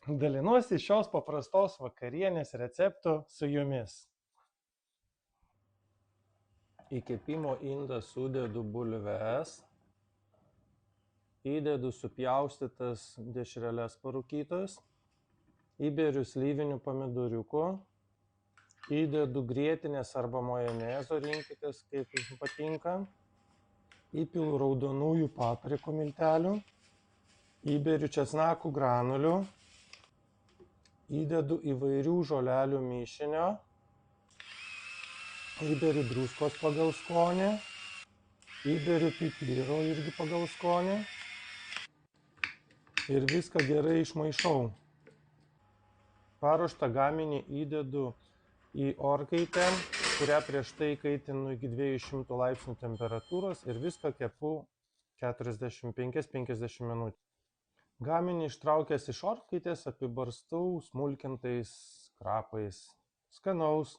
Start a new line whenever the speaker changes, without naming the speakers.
Dalinuosi šios paprastos vakarienės receptu su jumis. Į kepimo indą sudedu bulves, įdedu supjaustytas dešreles parūkytas, įberiu slyvinių pomidoriukų, įdedu grietinės arba majonezo, rinkitės kaip jums patinka, įpilu raudonųjų paprikų miltelių, įberiu česnakų granulių, įdedu įvairių žolelių mišinio, įberiu druskos pagal skonį, įberiu pipiro irgi pagal skonį ir viską gerai išmaišau. Paruoštą gaminį įdedu į orkaitę, kurią prieš tai kaitinu iki 200 laipsnių temperatūros ir viską kepu 45-50 minučių. Gaminį ištraukęs iš orkaitės apibarstau smulkintais krapais. Skanaus!